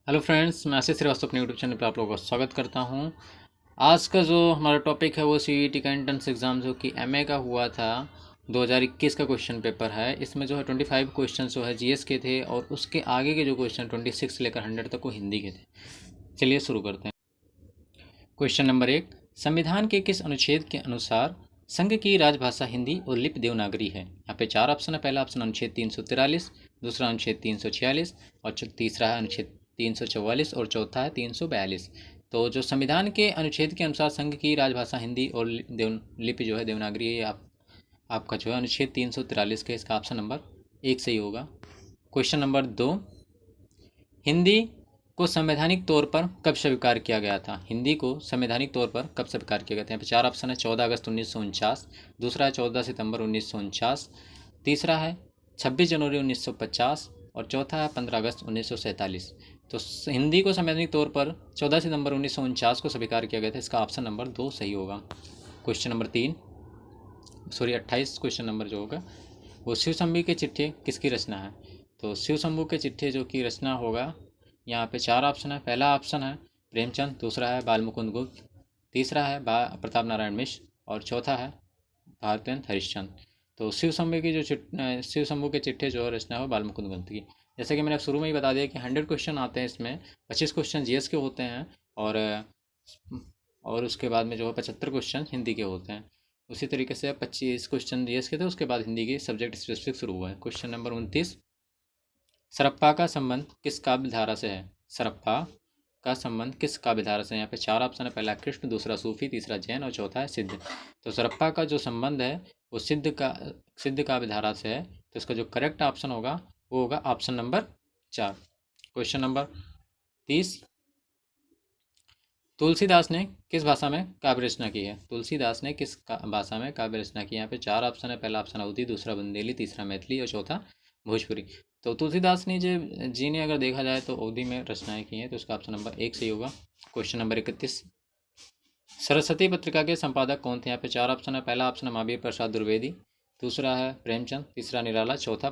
Hello friends, मैं आशीष श्रीवास्तव अपने YouTube channel पर आप लोगों का स्वागत करता हूं। आज का जो हमारा टॉपिक है वो सीईटी का एंट्रेंस एग्ज़ाम जो कि एमए का हुआ था 2021 का क्वेश्चन पेपर है। इसमें जो है 25 क्वेश्चन जो है जीएस के थे और उसके आगे के जो क्वेश्चन 26 से लेकर 100 तक वो हिंदी के थे। चलिए शुरू करते हैं। क्वेश्चन नंबर 1, संविधान के किस अनुच्छेद के अनुसार संघ की राजभाषा हिंदी और लिपि देवनागरी है? यहाँ पे चार ऑप्शन है। पहला ऑप्शन अनुच्छेद 343, दूसरा अनुच्छेद 346 और तीसरा है अनुच्छेद 344 और चौथा है 342। तो जो संविधान के अनुच्छेद के अनुसार संघ की राजभाषा हिंदी और लिपि जो है देवनागरी है, ये आपका जो है अनुच्छेद 343 के, इसका ऑप्शन नंबर 1 सही होगा। क्वेश्चन नंबर 2, हिंदी को संवैधानिक तौर पर कब स्वीकार किया गया था? हिंदी को संवैधानिक तौर पर कब स्वीकार किया गया था? यहाँ पे चार ऑप्शन है। 14 अगस्त 1949, दूसरा है 14 सितंबर 1949, तीसरा है 26 जनवरी 1950 और चौथा है 15 अगस्त 1947। तो हिंदी को संवैधानिक तौर पर 14 सितंबर 1949 को स्वीकार किया गया था। इसका ऑप्शन नंबर 2 सही होगा। क्वेश्चन नंबर 28 क्वेश्चन नंबर जो होगा वो शिव शंभू के चिट्ठे किसकी रचना है? तो शिव शंभू के चिट्ठे जो की रचना होगा, यहाँ पे चार ऑप्शन है। पहला ऑप्शन है प्रेमचंद, दूसरा है बालमुकुंद गुप्त, तीसरा है प्रताप नारायण मिश्र और चौथा है भारतेंद्र हरिश्चंद्र। तो शिव शंभू के चिट्ठे जो रचना हो बालमुकुंद गुप्त की। जैसे कि मैंने शुरू में ही बता दिया कि 100 क्वेश्चन आते हैं, इसमें 25 क्वेश्चन जीएस के होते हैं और उसके बाद में जो है 75 क्वेश्चन हिंदी के होते हैं। उसी तरीके से 25 क्वेश्चन जीएस के थे, उसके बाद हिंदी की सब्जेक्ट स्पेसिफिक शुरू हुआ है। क्वेश्चन नंबर 29, सरप्पा का संबंध किस काव्य धारा से है? सरप्पा का संबंध किस काव्य धारा से है? यहाँ पे चार ऑप्शन है। पहला कृष्ण, दूसरा सूफी, तीसरा जैन और चौथा है सिद्ध। तो सरप्पा का जो संबंध है वो सिद्ध काव्य धारा से है। तो इसका जो करेक्ट ऑप्शन होगा वो होगा option number 4। Question number 30, Tulsidas ने किस भाषा में काव्य रचना की है? तुलसीदास ने किस भाषा में काव्य रचना की? यहाँ पे चार ऑप्शन है। पहला ऑप्शन अवधी, दूसरा बुंदेली, तीसरा मैथिली और चौथा भोजपुरी। तो तुलसीदास ने जी ने अगर देखा जाए तो अवधी में रचनाएं की हैं, तो उसका ऑप्शन नंबर 1 सही होगा। क्वेश्चन नंबर 31, सरस्वती पत्रिका के संपादक कौन थे? यहाँ पे चार ऑप्शन है। पहला ऑप्शन है महावीर प्रसाद द्विवेदी, दूसरा है प्रेमचंद, तीसरा निराला, चौथा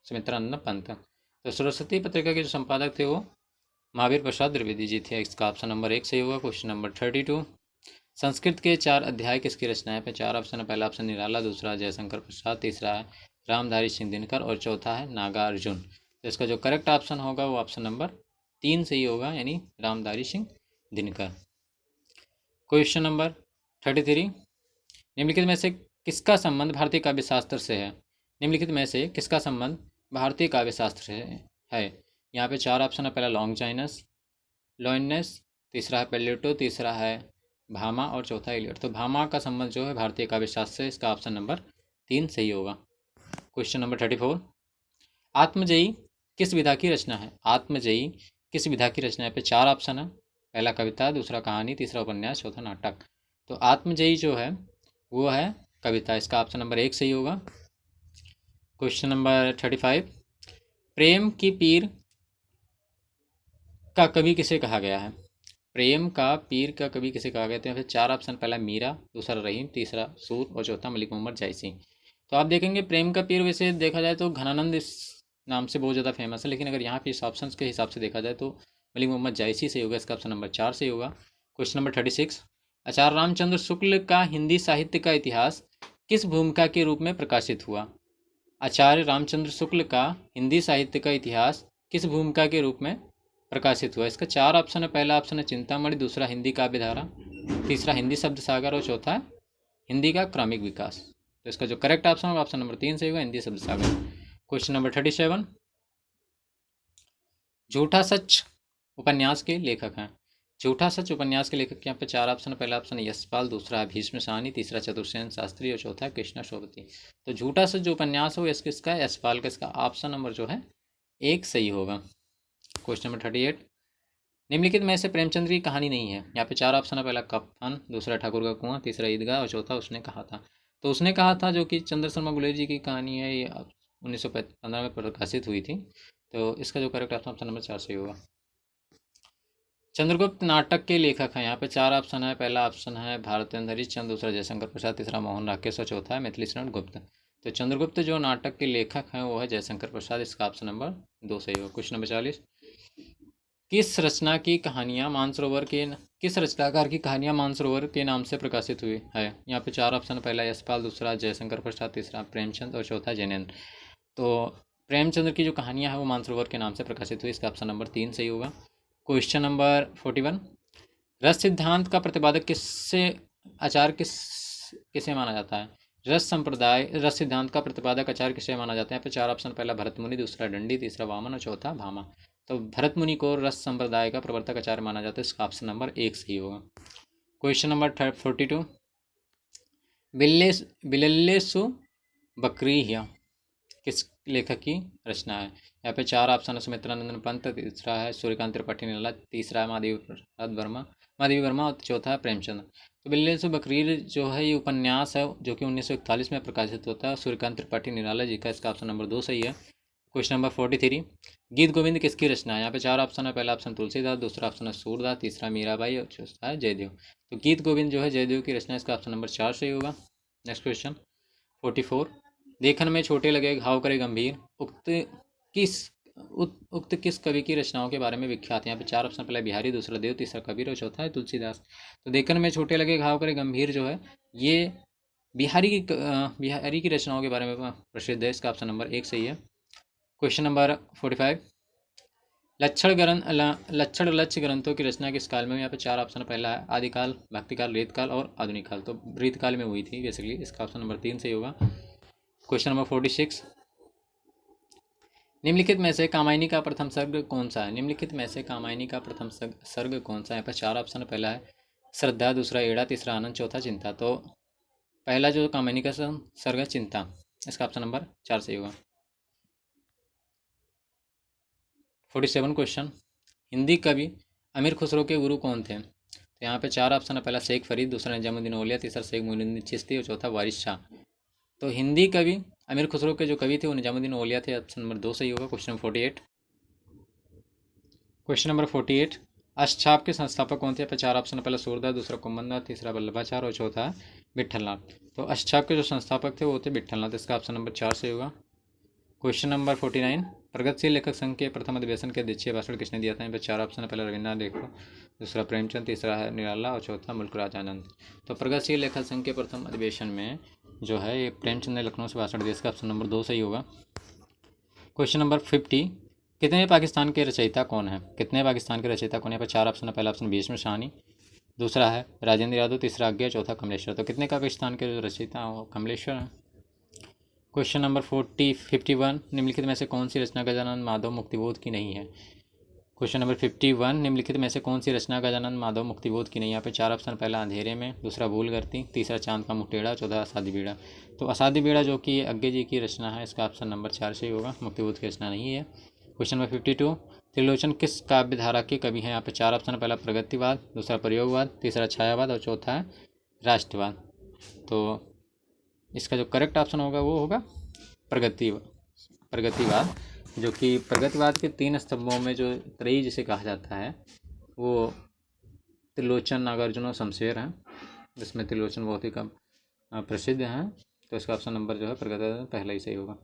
सुमित्रानंद पंत। तो सरस्वती पत्रिका के जो संपादक थे वो महावीर प्रसाद द्विवेदी जी थे। इसका ऑप्शन नंबर 1 सही होगा। क्वेश्चन नंबर 32, संस्कृत के 4 अध्याय किसकी रचना है? पे चार ऑप्शन है। पहला ऑप्शन निराला, दूसरा जयशंकर प्रसाद, तीसरा है रामधारी सिंह दिनकर और चौथा है नागार्जुन। तो इसका जो करेक्ट ऑप्शन होगा वो ऑप्शन नंबर 3 सही होगा, यानी रामधारी सिंह दिनकर। क्वेश्चन नंबर 33, निम्नलिखित में से किसका संबंध भारतीय काव्य शास्त्र से है? निम्नलिखित में से किसका संबंध भारतीय काव्य शास्त्र से है? यहाँ पे चार ऑप्शन है। पहला लॉन्गजाइनस, लॉइनस, तीसरा है पेलेटो, तीसरा है भामा और चौथा इलियट। तो भामा का संबंध जो है भारतीय काव्य शास्त्र से, इसका ऑप्शन नंबर 3 सही होगा। क्वेश्चन नंबर 34, आत्मजयी किस विधा की रचना है? आत्मजयी किस विधा की रचना है? पे चार ऑप्शन है। पहला कविता, दूसरा कहानी, तीसरा उपन्यास, चौथा नाटक। तो आत्मजयी जो है वो है कविता, इसका ऑप्शन नंबर 1 सही होगा। क्वेश्चन नंबर 35, प्रेम की पीर का कवि किसे कहा गया है? प्रेम का पीर का कवि किसे कहा गया? तो यहाँ पे चार ऑप्शन, पहला मीरा, दूसरा रहीम, तीसरा सूर और चौथा मलिक मोहम्मद जायसी। तो आप देखेंगे प्रेम का पीर वैसे देखा जाए तो घनानंद इस नाम से बहुत ज़्यादा फेमस है, लेकिन अगर यहाँ पे इस ऑप्शन के हिसाब से देखा जाए तो मलिक मोहम्मद जायसी से होगा। इसका ऑप्शन नंबर 4 से होगा। क्वेश्चन नंबर 36, आचार्य रामचंद्र शुक्ल का हिंदी साहित्य का इतिहास किस भूमिका के रूप में प्रकाशित हुआ? आचार्य रामचंद्र शुक्ल का हिंदी साहित्य का इतिहास किस भूमिका के रूप में प्रकाशित हुआ? इसका चार ऑप्शन है। पहला ऑप्शन है चिंतामणि, दूसरा हिंदी काव्य धारा, तीसरा हिंदी शब्द सागर और चौथा हिंदी का क्रमिक विकास। तो इसका जो करेक्ट ऑप्शन होगा ऑप्शन नंबर 3 से होगा, हिंदी शब्द सागर। क्वेश्चन नंबर 37, झूठा सच उपन्यास के लेखक हैं? झूठा सच उपन्यास के लेखक यहाँ पे चार ऑप्शन है। पहला ऑप्शन है यशपाल, दूसरा है भीष्म साहनी, तीसरा चतुर्सेन शास्त्री और चौथा कृष्णा शोभती। तो झूठा सच जो उपन्यास हो इसका यशपाल का, इसका ऑप्शन नंबर जो है 1 सही होगा। क्वेश्चन नंबर 38, निम्नलिखित में से प्रेमचंद की कहानी नहीं है? यहाँ पे चार ऑप्शन है। पहला कफन, दूसरा ठाकुर का कुआं, तीसरा ईदगाह और चौथा उसने कहा था। तो उसने कहा था जो कि चंद्र शर्मा गुलेरी जी की कहानी है, ये 1915 में प्रकाशित हुई थी। तो इसका जो करेक्ट ऑप्शन नंबर 4 सही होगा। चंद्रगुप्त नाटक के लेखक हैं? यहाँ पे चार ऑप्शन है। पहला ऑप्शन है भारतेंद्र हरिश्चंद्र, दूसरा जयशंकर प्रसाद, तीसरा मोहन राकेश और चौथा है मैथिली शरण गुप्त। तो चंद्रगुप्त जो नाटक के लेखक हैं वो है जयशंकर प्रसाद, इसका ऑप्शन नंबर 2 सही होगा। क्वेश्चन नंबर 40, किस रचना की कहानियाँ मानसरोवर के किस रचनाकार की कहानियाँ मानसरोवर के नाम से प्रकाशित हुई है? यहाँ पे चार ऑप्शन, पहला यशपाल, दूसरा जयशंकर प्रसाद, तीसरा प्रेमचंद और चौथा जैनेन्द्र। तो प्रेमचंद्र की जो कहानियाँ हैं वो मानसरोवर के नाम से प्रकाशित हुई, इसका ऑप्शन नंबर 3 सही होगा। क्वेश्चन नंबर 41, रस सिद्धांत का प्रतिपादक किससे आचार्य किसे माना जाता है? रस सिद्धांत का प्रतिपादक आचार्य किसे माना जाता है? यहाँ पे चार ऑप्शन, पहला भरत मुनि, दूसरा दंडी, तीसरा वामन और चौथा भामा। तो भरत मुनि को रस संप्रदाय का प्रवर्तक आचार्य माना जाता है, इसका ऑप्शन नंबर 1 सही होगा। क्वेश्चन नंबर 42, बिल्लेसु बकरिया किस लेखक की रचना है? यहाँ पे चार ऑप्शन है, सुमित्रानंदन पंत, तीसरा है सूर्यकांत त्रिपाठी निराला, तीसरा है महादेवी वर्मा और चौथा है प्रेमचंद। तो बिल्ले से बकरीर जो है ये उपन्यास है जो कि 1941 में प्रकाशित होता है, सूर्यकांत त्रिपाठी निराला जी का, इसका ऑप्शन नंबर 2 सही है। क्वेश्चन नंबर 43, गीत गोविंद किसकी रचना है? यहाँ पे चार ऑप्शन है, पहला ऑप्शन तुलसीदास, दूसरा ऑप्शन है सूरदास, तीसरा मीराबाई और चौथा है जयदेव। तो गीत गोविंद जो है जयदेव की रचना, इसका ऑप्शन नंबर 4 सही होगा। नेक्स्ट क्वेश्चन 44, देखन में छोटे लगे घाव करे गंभीर किस उक्त किस कवि की रचनाओं के बारे में विख्यात है? यहाँ पे चार ऑप्शन, पहला बिहारी, दूसरा देव, तीसरा कबीर और चौथा है तुलसीदास। तो देखन में छोटे लगे घाव करे गंभीर जो है ये बिहारी की रचनाओं के बारे में प्रसिद्ध है, इसका ऑप्शन नंबर 1 सही है। क्वेश्चन नंबर 45, लक्षण लक्ष्य ग्रंथों की रचना किस काल में? यहाँ पे चार ऑप्शन, पहला है आदिकाल, भक्तिकाल, रेतकाल और आधुनिक काल। तो रेतकाल में हुई थी बेसिकली, इसका ऑप्शन नंबर 3 सही होगा। क्वेश्चन नंबर 46, निम्नलिखित में से कामायनी का प्रथम सर्ग कौन सा है? निम्नलिखित में से कामायनी का प्रथम सर्ग कौन सा है? यहाँ पर चार ऑप्शन, पहला है श्रद्धा, दूसरा एड़ा, तीसरा आनंद, चौथा चिंता। तो पहला जो कामायनी का सर्ग है चिंता, इसका ऑप्शन नंबर 4 सही होगा। 47 क्वेश्चन, हिंदी कवि अमीर खुसरो के गुरु कौन थे? तो यहाँ पे चार ऑप्शन है, पहला शेख फरीद, दूसरा निजामुद्दीन औलिया, तीसरा शेख मोइनुद्दीन चिश्ती और चौथा वारिस शाह। तो हिंदी कवि अमीर खुसरो के जो कवि थे वो निजामुद्दीन औलिया थे, ऑप्शन नंबर 2 सही होगा। क्वेश्चन नंबर 48, क्वेश्चन नंबर 48, अष्टछाप के संस्थापक कौन थे? चार ऑप्शन, पहला सूरदास, दूसरा कुंभनदास, तीसरा वल्लभाचार्य और चौथा विट्ठलनाथ। तो अष्टछाप के जो संस्थापक थे वो थे विट्ठलनाथ, इसका ऑप्शन नंबर 4 सही होगा। क्वेश्चन नंबर 49, प्रगतिशील लेखक संघ के प्रथम अधिवेशन के अध्यक्षीय भाषण किसने दिया था? यहाँ पर चार ऑप्शन है, पहला रविन्द्रनाथ टैगोर, दूसरा प्रेमचंद, तीसरा है निराला और चौथा मुल्कराज आनंद। तो प्रगतिशील लेखक संघ के प्रथम अधिवेशन में जो है ये प्रेमचंद ने लखनऊ से भाषण दिया, इसका ऑप्शन नंबर 2 सही होगा। क्वेश्चन नंबर 50, कितने पाकिस्तान के रचयिता कौन है? कितने पाकिस्तान के रचयिता कौन है? यहाँ पर चार ऑप्शन है, पहला ऑप्शन भीष्म शाहनी, दूसरा है राजेंद्र यादव, तीसरा आज्ञा, चौथा कमलेश्वर। तो कितने पाकिस्तान के जो रचयिता हैं वो कमलेश्वर हैं। क्वेश्चन नंबर 51, निम्नलिखित में से कौन सी रचना गजानन माधव मुक्तिबोध की नहीं है? क्वेश्चन नंबर 51, निम्नलिखित में से कौन सी रचना गजानन माधव मुक्तिबोध की नहीं? यहाँ पे चार ऑप्शन, पहला अंधेरे में, दूसरा भूल करती, तीसरा चांद का मुख टेढ़ा, चौथा असाध्य बीड़ा। तो असाध्य बीड़ा जो कि अज्ञे जी की रचना है, इसका ऑप्शन नंबर 4 से ही होगा, मुक्तिबोध की रचना नहीं है। क्वेश्चन नंबर 52, त्रिलोचन किस काव्य धारा के कवि हैं? यहाँ पे चार ऑप्शन, पहला प्रगतिवाद, दूसरा प्रयोगवाद, तीसरा छायावाद और चौथा है राष्ट्रवाद। तो इसका जो करेक्ट ऑप्शन होगा वो होगा प्रगतिवाद, जो कि प्रगतिवाद के 3 स्तंभों में जो त्रयी जिसे कहा जाता है वो त्रिलोचन, नागार्जुन और शमशेर हैं, जिसमें त्रिलोचन बहुत ही कम प्रसिद्ध हैं। तो इसका ऑप्शन नंबर जो है प्रगतिवाद पहला ही सही होगा।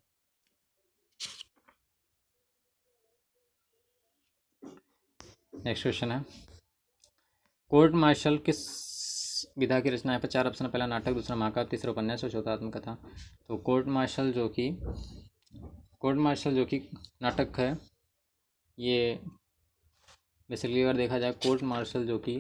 नेक्स्ट क्वेश्चन है, कोर्ट मार्शल किस विधा की रचना है? पर चार ऑप्शन, पहला नाटक, दूसरा महाकाव्य, तीसरा उपन्यास और चौथा आत्मकथा। तो कोर्ट मार्शल जो कि नाटक है, ये बेसिकली अगर देखा जाए कोर्ट मार्शल जो कि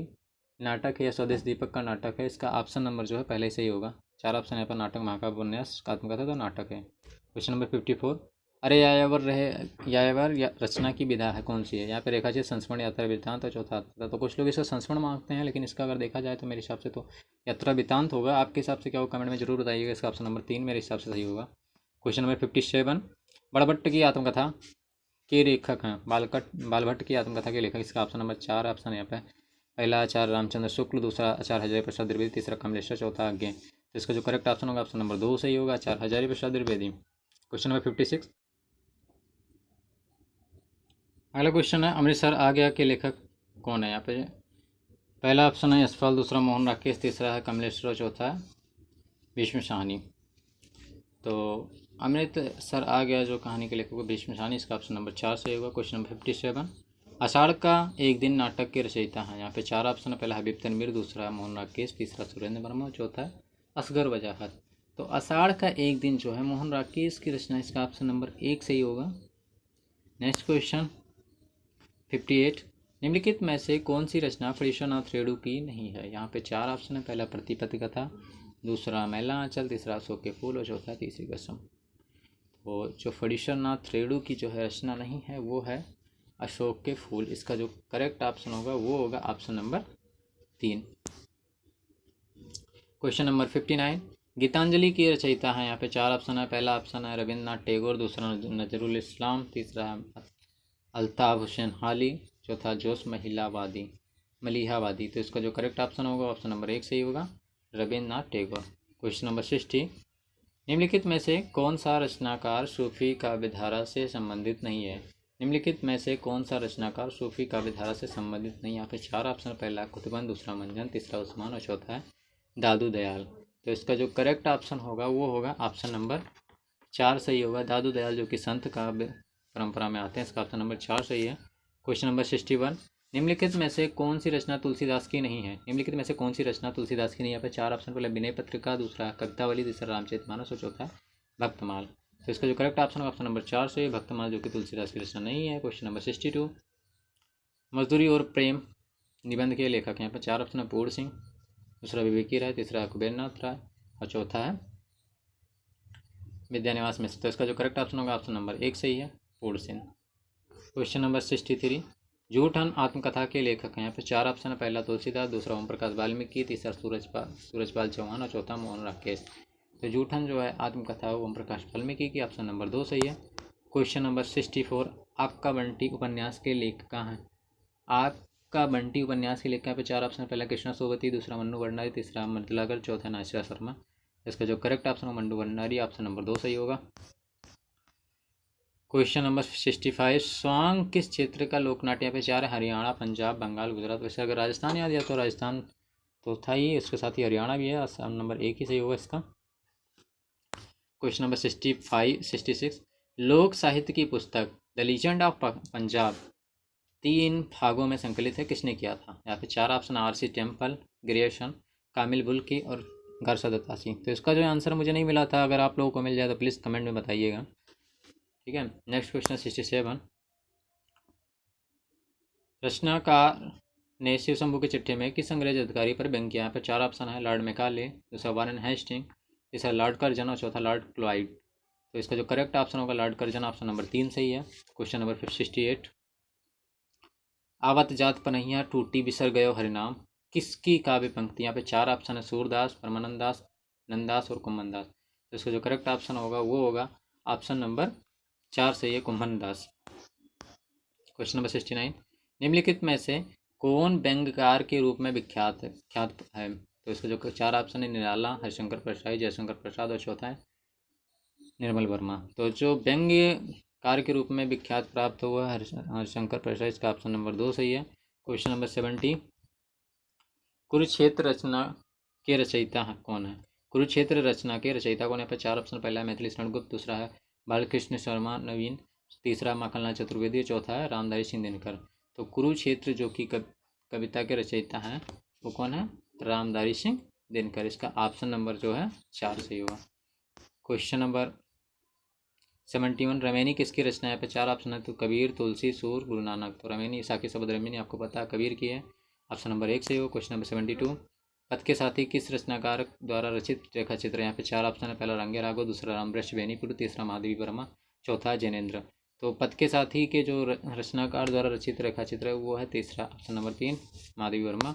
नाटक है या स्वदेश दीपक का नाटक है, इसका ऑप्शन नंबर जो है पहले से ही होगा। चार ऑप्शन है पर नाटक, महाकाव्य, उपन्यास, आत्मकथा, तो नाटक है। क्वेश्चन नंबर 54, अरे यायावर रचना की विधा है कौन सी है? यहाँ पे रेखा जी संस्मरण, यात्रा वृत्तांत और चौथा आत्मकथा। तो कुछ लोग इसका संस्मरण मांगते हैं, लेकिन इसका अगर देखा जाए तो मेरे हिसाब से तो यात्रा वृत्तांत होगा। आपके हिसाब से क्या हो कमेंट में जरूर बताइएगा। इसका ऑप्शन नंबर 3 मेरे हिसाब से सही होगा। क्वेश्चन नंबर 57, बड़भट्ट की आत्मकथा के लेखक हैं? बालभट्ट की आत्मकथा के लेखक, इसका ऑप्शन नंबर 4 ऑप्शन यहाँ पे, पहला आचार्य रामचंद्र शुक्ल, दूसरा आचार्य हजारी प्रसाद द्विवेदी, तीसरा कमलेश्वर, चौथा आज्ञे। तो इसका जो करेक्ट ऑप्शन होगा ऑप्शन नंबर 2 सही होगा, आचार्य हजारी प्रसाद द्विवेदी। क्वेश्चन नंबर 56, अगला क्वेश्चन है, अमृतसर आ गया के लेखक कौन है? यहाँ पे पहला ऑप्शन है यशपाल, दूसरा मोहन राकेश, तीसरा है कमलेश्वर, चौथा है भीष्म शाहनी। तो अमृतसर आ गया जो कहानी के लेखक को भीष्म शाहनी, इसका ऑप्शन नंबर 4 सही होगा। क्वेश्चन नंबर 57, आषाढ़ का एक दिन नाटक के रचयिता हैं, यहाँ पे चार ऑप्शन है। पहला हबीब तनवीर, दूसरा मोहन राकेश, तीसरा सुरेंद्र वर्मा, चौथा है असगर वजाहत। तो आषाढ़ का एक दिन जो है मोहन राकेश की रचना, इसका ऑप्शन नंबर 1 सही होगा। नेक्स्ट क्वेश्चन 58, निम्नलिखित में से कौन सी रचना फणीश्वरनाथ रेणु की नहीं है। यहाँ पे चार ऑप्शन है। पहला प्रतिपत्ति कथा, दूसरा मैला आंचल, तीसरा अशोक के फूल और चौथा तीसरी कसम। तो जो फणीश्वरनाथ रेणु की जो है रचना नहीं है वो है अशोक के फूल। इसका जो करेक्ट ऑप्शन होगा वो होगा option number 3। Question number 59, Gitanjali की रचयिता है। यहाँ पे चार ऑप्शन है। पहला ऑप्शन है रविंद्रनाथ टैगोर, दूसरा नजरुल इस्लाम, तीसरा है अल्ताफ हुसैन हाली, चौथा जोश मलिहावादी। तो इसका जो करेक्ट ऑप्शन होगा ऑप्शन नंबर 1 सही होगा, रविंद्रनाथ टैगोर। क्वेश्चन नंबर 60, निम्नलिखित में से कौन सा रचनाकार सूफी काव्यधारा से संबंधित नहीं है। निम्नलिखित में से कौन सा रचनाकार सूफी काव्यधारा से संबंधित नहीं। यहाँ पे चार ऑप्शन, पहला कुतुबन, दूसरा मंजन, तीसरा उस्मान और चौथा है दादू दयाल। तो इसका जो करेक्ट ऑप्शन होगा वो होगा ऑप्शन नंबर 4 सही होगा, दादू दयाल, जो कि संत काव्य परंपरा में आते हैं। इसका ऑप्शन नंबर 4 सही है। क्वेश्चन नंबर 61, निम्नलिखित में से कौन सी रचना तुलसीदास की नहीं है। निम्नलिखित में से कौन सी रचना तुलसीदास की नहीं है। यहाँ पे चार ऑप्शन, पहले विनय पत्रिका, दूसरा कवितावली, तीसरा रामचरितमानस और चौथा भक्तमाल। तो इसका जो करेक्ट ऑप्शन होगा ऑप्शन नंबर 4 से भक्तमाल, जो कि तुलसीदास की रचना नहीं है। क्वेश्चन नंबर 62, मजदूरी और प्रेम निबंध के लेखक। यहाँ पर चार ऑप्शन है, पूर्ण सिंह, दूसरा विवेकी राय, तीसरा कुबेरनाथ राय और चौथा है विद्यानिवास मिश्र। तो इसका जो करेक्ट ऑप्शन होगा ऑप्शन नंबर 1 सही है, पूर्ण सिंह। क्वेश्चन नंबर 63, जूठन आत्मकथा के लेखक हैं। यहाँ पे चार ऑप्शन है। पहला तुलसीदास, दूसरा ओम प्रकाश वाल्मीकि, तीसरा सूरजपाल चौहान और चौथा मोहन राकेश। तो जूठन जो है आत्मकथा है ओम प्रकाश वाल्मीकि की, ऑप्शन नंबर 2 सही है। क्वेश्चन नंबर 64, आपका बंटी उपन्यास के लेखक हैं। आपका बंटी उपन्यास के लेखक पे चार ऑप्शन, पहला कृष्णा सोबती, दूसरा मन्नू भंडारी, तीसरा मृदुलागर, चौथा नासिरा शर्मा। इसका जो करेक्ट ऑप्शन है मन्नू भंडारी, ऑप्शन नंबर 2 सही होगा। क्वेश्चन नंबर 65, स्वांग किस क्षेत्र का लोकनाट्य। यहाँ पे चार है, हरियाणा, पंजाब, बंगाल, गुजरात। वैसे अगर राजस्थान याद दिया तो राजस्थान तो था ही, इसके साथ ही हरियाणा भी है, ऑप्शन नंबर 1 ही सही होगा इसका। क्वेश्चन नंबर 66, लोक साहित्य की पुस्तक द लीजेंड ऑफ पंजाब 3 भागों में संकलित है, किसने किया था। यहाँ पे चार ऑप्शन, आरसी टेम्पल, ग्रेयसन, कामिल बुल्की और घरसा दत्ता सिंह। तो इसका जो आंसर मुझे नहीं मिला था, अगर आप लोगों को मिल जाए तो प्लीज़ कमेंट में बताइएगा, ठीक है। नेक्स्ट क्वेश्चन 67, रचनाकार ने शिव शंभू की चिट्ठी में किस अंग्रेज अधिकारी पर व्यंग किया। यहाँ पर चार ऑप्शन है, लॉर्ड मैकाले, दूसरा वारेन हेस्टिंग, तीसरा लॉर्ड कर्जन और चौथा लॉर्ड क्लाइड। तो इसका जो करेक्ट ऑप्शन होगा लॉर्ड कर्जन, ऑप्शन नंबर 3 सही है। क्वेश्चन नंबर 68, आवत जात पनहिया टूटी बिसर गयो हरिनाम किसकी काव्य पंक्ति। यहाँ पे चार ऑप्शन है, सूरदास, परमानंद दास, नंददास और कुम्भन दास। तो इसका जो करेक्ट ऑप्शन होगा वो होगा ऑप्शन नंबर 4 सही है, कुम्भन दास। क्वेश्चन नंबर 69, निम्नलिखित में से कौन व्यंग्यकार के रूप में ख्यात है। तो इसका जो चार ऑप्शन है, निराला, हरिशंकर प्रसाद, जयशंकर प्रसाद और चौथा है निर्मल वर्मा। तो जो व्यंग्यकार के रूप में विख्यात प्राप्त हुआ है हरिशंकर प्रसाद, इसका ऑप्शन नंबर 2 सही है। क्वेश्चन नंबर 70, कुरुक्षेत्र रचना के रचयिता कौन है। कुरुक्षेत्र रचना के रचयिता कौन है। यहाँ पर चार ऑप्शन, पहला है मैथिली शरण गुप्त, दूसरा है बालकृष्ण शर्मा नवीन, तीसरा माखनलाल चतुर्वेदी, चौथा है रामधारी सिंह दिनकर। तो कुरुक्षेत्र जो कि कविता के रचयिता हैं वो कौन है, रामधारी सिंह दिनकर। इसका ऑप्शन नंबर जो है 4 सही होगा। क्वेश्चन नंबर 71, रमैनी किसकी रचना है। यहाँ पे चार ऑप्शन है, तो कबीर, तुलसी, सूर, गुरु नानक। तो रमैनी साकी शब्द रमैनी आपको पता है कबीर की है, ऑप्शन नंबर 1 सही होगा। क्वेश्चन नंबर 72, पथ के साथी किस रचनाकार द्वारा रचित रेखा चित्र। यहाँ पे चार ऑप्शन है, पहला रंगे राघव, दूसरा रामवृक्ष बेनीपुर, तीसरा महादेवी वर्मा, चौथा जैनेन्द्र। तो पथ के साथी के जो रचनाकार द्वारा रचित रेखा चित्र है वो है तीसरा, option number 3 Mahadevi Verma.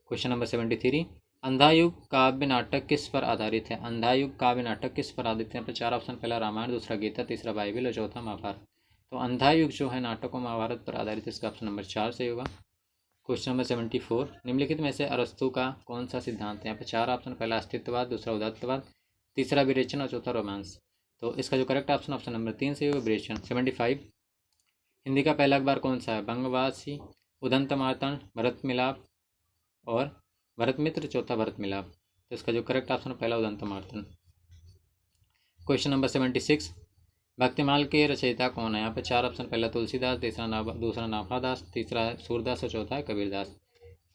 Question number 73, Andha Yug काव्य नाटक किस पर आधारित है। अंधायुग काव्य नाटक किस पर आधारित है। चार ऑप्शन, पहला रामायण, दूसरा गीता, तीसरा बाइबल और चौथा महाभारत। तो अंधायुग जो है नाटक और महाभारत पर आधारित है, इसका ऑप्शन नंबर 4 सही होगा। क्वेश्चन नंबर 74, निम्नलिखित में से अरस्तु का कौन सा सिद्धांत है। यहाँ पे चार ऑप्शन, पहला अस्तित्ववाद, दूसरा उदात्तवाद, तीसरा विरेचन और चौथा रोमांस। तो इसका जो करेक्ट ऑप्शन ऑप्शन नंबर 3 सही होगा, विरेचन। 75, हिंदी का पहला अखबार कौन सा है। बंगवासी, उदंत मार्तंड, भरत मिलाप और भरत मित्र, चौथा भरत मिलाप। तो इसका जो करेक्ट ऑप्शन है पहला उदंत मार्तंड। क्वेश्चन नंबर 76, भक्तिमाल के रचयिता कौन है? यहाँ पे चार ऑप्शन, पहला तुलसीदास, दूसरा नाभादास, तीसरा है सूरदास और चौथा है कबीरदास।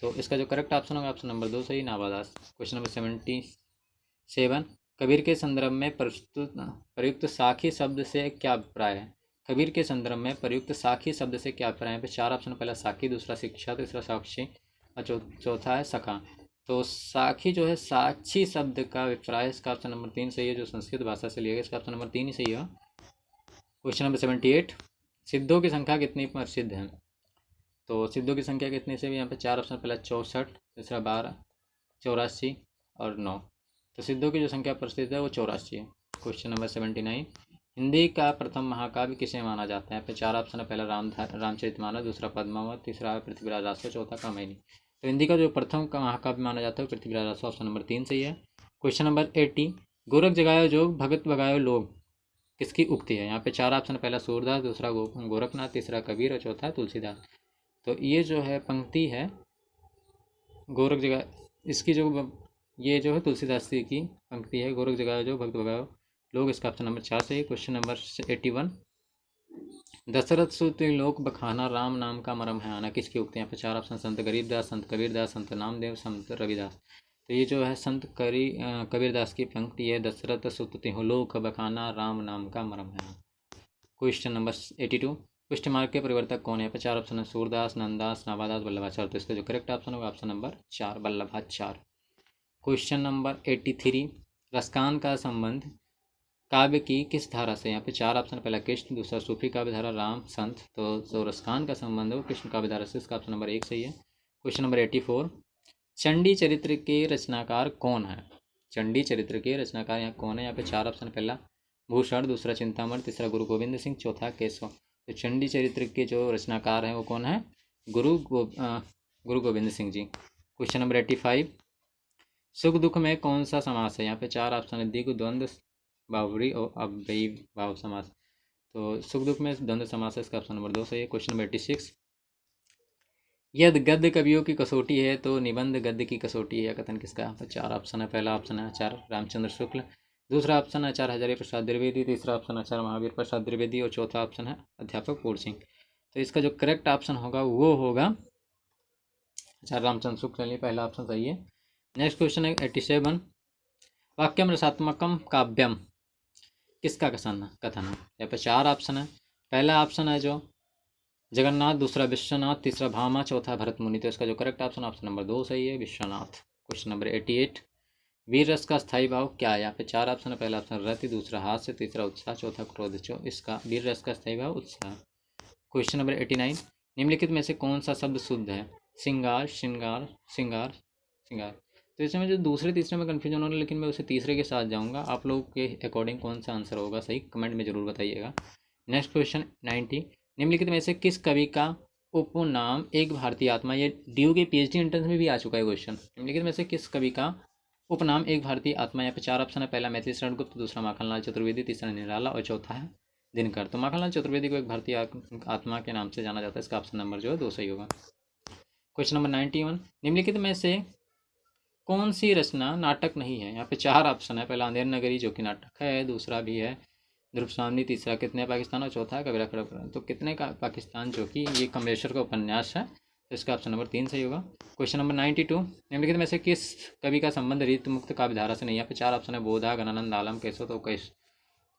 तो इसका जो करेक्ट ऑप्शन होगा ऑप्शन नंबर 2 सही, नाभादास। क्वेश्चन नंबर 77, कबीर के संदर्भ में प्रयुक्त साखी शब्द से क्या अभिप्राय है? कबीर के संदर्भ में प्रयुक्त साखी शब्द से क्या अभिप्राय है? पे चार ऑप्शन, पहला साखी, दूसरा शिक्षा, तीसरा साक्षी और चौथा है सखा। तो साखी जो है साक्षी शब्द का अभिप्राय, इसका ऑप्शन नंबर 3 सही है, जो संस्कृत भाषा से लिया गया, इसका ऑप्शन नंबर 3 ही सही है। क्वेश्चन नंबर 78, सिद्धों की संख्या कितनी प्रसिद्ध है? तो सिद्धों की संख्या कितनी से भी यहाँ पे चार ऑप्शन, पहला 64, दूसरा 12, 84 और 9। तो सिद्धों की जो संख्या प्रसिद्ध है वो 84 है। क्वेश्चन नंबर 79, हिंदी का प्रथम महाकाव्य किसे माना जाता है? पे चार ऑप्शन है, पहला रामचरितमानस, दूसरा पद्मावत, तीसरा है पृथ्वीराज रासो, चौथा कामिनी। तो हिंदी का जो प्रथम का महाकाव्य माना जाता है वो पृथ्वीराज रासो, ऑप्शन नंबर 3 सही है। क्वेश्चन नंबर 80, गोरख जगायो जोग भगत भगायो लोग किसकी उक्ति है? यहाँ पे चार ऑप्शन, पहला सूरदास, दूसरा गोरखनाथ, तीसरा कबीर और चौथा तुलसीदास। तो ये जो है पंक्ति है गोरख जगह, इसकी जो ये जो है तुलसीदास जी की पंक्ति है, गोरख जगायो जो भक्त भगायो लोग, इसका ऑप्शन नंबर 4 सही है। क्वेश्चन नंबर 81, दशरथ सुत लोक बखाना राम नाम का मरम है आना किसकी उक्ति? यहाँ पे चार ऑप्शन, संत गरीबदास, संत कबीरदास, संत नामदेव, संत रविदास। तो ये जो है संत कबीरदास की पंक्ति है, दशरथ सुत लोक बखाना राम नाम का मरम है। क्वेश्चन नंबर 82, पुष्ट मार्ग के परिवर्तक कौन है? चार ऑप्शन है, सूरदास, नंदास, नाभादास, वल्लभाचार्य। तो इसका जो करेक्ट ऑप्शन होगा option number 4, Vallabhacharya. Question number 83, रसकान का संबंध काव्य की किस धारा से? यहाँ पे चार ऑप्शन, पहला कृष्ण, दूसरा सूफी काव्य धारा, राम, संत। तो जो रसकान का संबंध है वो कृष्ण काव्य धारा से, इसका ऑप्शन नंबर 1 सही है। क्वेश्चन नंबर 84, चंडी चरित्र के रचनाकार कौन है? चंडी चरित्र के रचनाकार यहाँ कौन है? यहाँ पे चार ऑप्शन, पहला भूषण, दूसरा चिंतामण, तीसरा गुरु गोविंद सिंह, चौथा केशव। तो चंडी चरित्र के जो रचनाकार हैं वो कौन है? गुरु गोविंद सिंह जी। क्वेश्चन नंबर 85, सुख दुख में कौन सा समास है? यहाँ पे चार ऑप्शन है, द्विगु, द्वंद्व, बावरी और अव्ययी भाव समास। तो सुख दुख में द्वंद्व समास है, इसका ऑप्शन नंबर 2 सही है। क्वेश्चन नंबर 86, यदि गद्य कवियों की कसौटी है तो निबंध गद्य की कसौटी है, कथन किसका? यहाँ पर चार ऑप्शन है, पहला ऑप्शन है आचार्य रामचंद्र शुक्ल, दूसरा ऑप्शन है आचार्य हजारी प्रसाद द्विवेदी, तीसरा ऑप्शन आचार्य महावीर प्रसाद द्विवेदी और चौथा ऑप्शन है अध्यापक पूर्ण सिंह। तो इसका जो करेक्ट ऑप्शन होगा वो होगा आचार्य रामचंद्र शुक्ल, पहला ऑप्शन सही है। नेक्स्ट क्वेश्चन है 87, वाक्यम रसात्मकम काव्यम किसका कथन है? यहाँ पर चार ऑप्शन है, पहला ऑप्शन है जो जगन्नाथ, दूसरा विश्वनाथ, तीसरा भामा, चौथा भरत मुनि। तो इसका जो करेक्ट ऑप्शन ऑप्शन नंबर 2 सही है, विश्वनाथ। क्वेश्चन नंबर 88, वीर रस का स्थायी भाव क्या है? यहाँ पे चार ऑप्शन है, पहला ऑप्शन रति, दूसरा हास्य, तीसरा उत्साह, चौथा क्रोध। इसका वीर रस का स्थायी भाव उत्साह। क्वेश्चन नंबर 89, निम्नलिखित में से कौन सा शब्द शुद्ध है? श्रृंगार, श्रृंगार, श्रृंगार, श्रृंगार। तो इसमें जो दूसरे तीसरे में कन्फ्यूजन हो रहा है, लेकिन मैं उसे तीसरे के साथ जाऊँगा। आप लोग के अकॉर्डिंग कौन सा आंसर होगा सही, कमेंट में जरूर बताइएगा। नेक्स्ट क्वेश्चन 90, निम्नलिखित में से किस कवि का उपनाम एक भारतीय आत्मा? ये डीयू के पीएचडी एंट्रेंस में भी आ चुका है क्वेश्चन। निम्नलिखित में से किस कवि का उपनाम एक भारतीय आत्मा? यहाँ पे चार ऑप्शन है, पहला मैथिली शरण गुप्त, दूसरा माखनलाल चतुर्वेदी, तीसरा निराला और चौथा है दिनकर। तो माखनलाल चतुर्वेदी को एक भारतीय आत्मा के नाम से जाना जाता है, इसका ऑप्शन नंबर जो है 2 सही होगा। क्वेश्चन नंबर 91, निम्नलिखित में से कौन सी रचना नाटक नहीं है? यहाँ पे चार ऑप्शन है, पहला अंधेर नगरी जो कि नाटक है, दूसरा भी है ध्रुव स्वामी, तीसरा कितने पाकिस्तान और चौथा है कबीरा खड़ा। तो कितने का पाकिस्तान जो कि ये कमलेश्वर का उपन्यास है, तो इसका ऑप्शन नंबर 3 सही होगा। क्वेश्चन नंबर 92, निम्नलिखित में से किस कवि का संबंध रीत मुक्त काव्य धारा से नहीं? यहाँ पे चार ऑप्शन है, बोधा, गणानंद, आलम, केशव। तो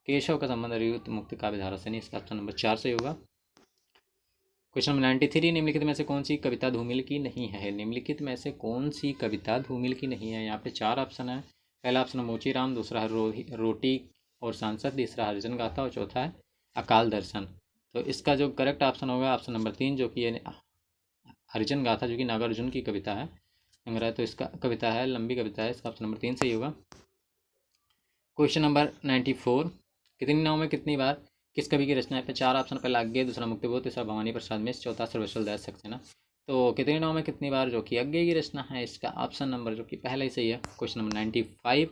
केशव का संबंध रीत मुक्त काव्य धारा से नहीं, इसका ऑप्शन नंबर 4 सही होगा। क्वेश्चन नंबर 93, निम्नलिखित में से कौन सी कविता धूमिल की नहीं है? निम्नलिखित में से कौन सी कविता धूमिल की नहीं है? यहाँ पे चार ऑप्शन है, पहला ऑप्शन है मोचीराम, दूसरा है रोटी और सांसद, तीसरा हरिजन गाथा और चौथा है अकाल दर्शन। तो इसका जो करेक्ट ऑप्शन होगा ऑप्शन नंबर 3 जो कि हरिजन गाथा, जो कि नागार्जुन की कविता है संग्रह। तो इसका कविता है, लंबी कविता है, इसका ऑप्शन नंबर 3 सही होगा। क्वेश्चन नंबर 94, कितनी नाव में कितनी बार किस कवि की रचना है? पे चार ऑप्शन, पहला अज्ञे, दूसरा मुक्तिबोध, तीसरा भवानी प्रसाद मिश्र, चौथा सर्वेश्वर दयाल सक्सेना। तो कितनी नाव में कितनी बार जो कि अज्ञे की रचना है, इसका ऑप्शन नंबर जो कि पहला ही सही है। क्वेश्चन नंबर 95,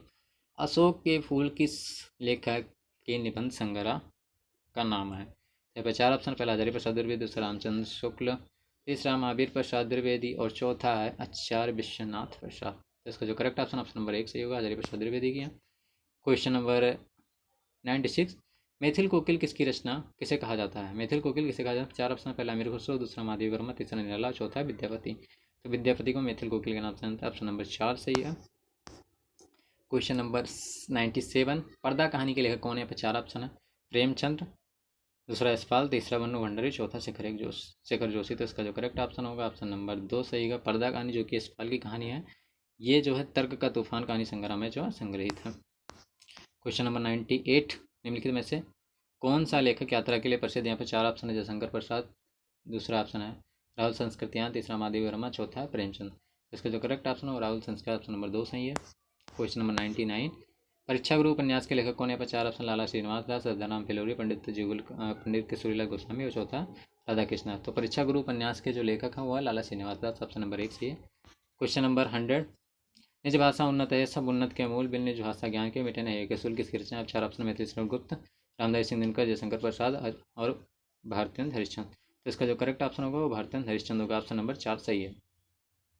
अशोक के फूल किस लेखक के निबंध संग्रह का नाम है? यहाँ पे चार ऑप्शन, पहला हजारी प्रसाद द्विवेदी, दूसरा रामचंद्र शुक्ल, तीसरा महावीर प्रसाद द्विवेदी और चौथा है आचार्य विश्वनाथ प्रसाद। तो इसका जो करेक्ट ऑप्शन ऑप्शन नंबर 1 सही होगा, हजारी प्रसाद द्विवेदी की है। क्वेश्चन नंबर 96, मैथिल कोकिल किसकी रचना किसे कहा जाता है? मैथिल कोकिल किसे कहा जाता है? 4 ऑप्शन, पहला अमीर खुसरो, दूसरा महादेवी वर्मा, तीसरा निराला, चौथा विद्यापति। तो विद्यापति को मैथिल कोकिल के नाम से जानते हैं। ऑप्शन नंबर 4 सही है। क्वेश्चन नंबर 97, पर्दा कहानी के लेखक कौन है? यहाँ पे 4 ऑप्शन है। प्रेमचंद्र, दूसरा यशपाल, तीसरा बन्नू भंडारी, चौथा शेखर जोशी। तो इसका जो करेक्ट ऑप्शन होगा ऑप्शन नंबर 2 सही है। पर्दा कहानी जो कि यशपाल की कहानी है, ये जो है तर्क का तूफान कहानी संग्रह में जो है संग्रहित है। क्वेश्चन नंबर 98, निम्नलिखित में से कौन सा लेखक यात्रा के लिए प्रसिद्ध? यहाँ पे 4 ऑप्शन है। जयशंकर प्रसाद, दूसरा ऑप्शन है राहुल संस्कृतियाँ, तीसरा महादेवी वर्मा, चौथा प्रेमचंद। इसका जो करेक्ट ऑप्शन है राहुल संस्कृत, ऑप्शन नंबर 2 सही है। क्वेश्चन नंबर 99, परीक्षा गुरु उपन्यास के लेखक कौन है? 4 ऑप्शन, लाला श्रीनिवास दास, राधाराम फिलोरी, पंडित किशोरीलाल गोस्वामी और चौथा राधा कृष्णा। तो परीक्षा गुरु उपन्यास के जो लेखक हैं वो है लाला श्रीनिवास दास, ऑप्शन नंबर 1 सही है। क्वेश्चन नंबर 100, निज भाषा उन्नत है सब उन्नत के मूल, बिल निज भाषा ज्ञान के मिटे नहीं के सूल किसकी रचना? 4 ऑप्शन, मैथिली शरण गुप्त, रामधारी सिंह दिनकर, जयशंकर प्रसाद और भारतेंद्र हरिश्चंद्र। तो इसका जो करेक्ट ऑप्शन होगा वो भारतेंद्र हरिश्चंद्र होगा, ऑप्शन नंबर 4 सही है।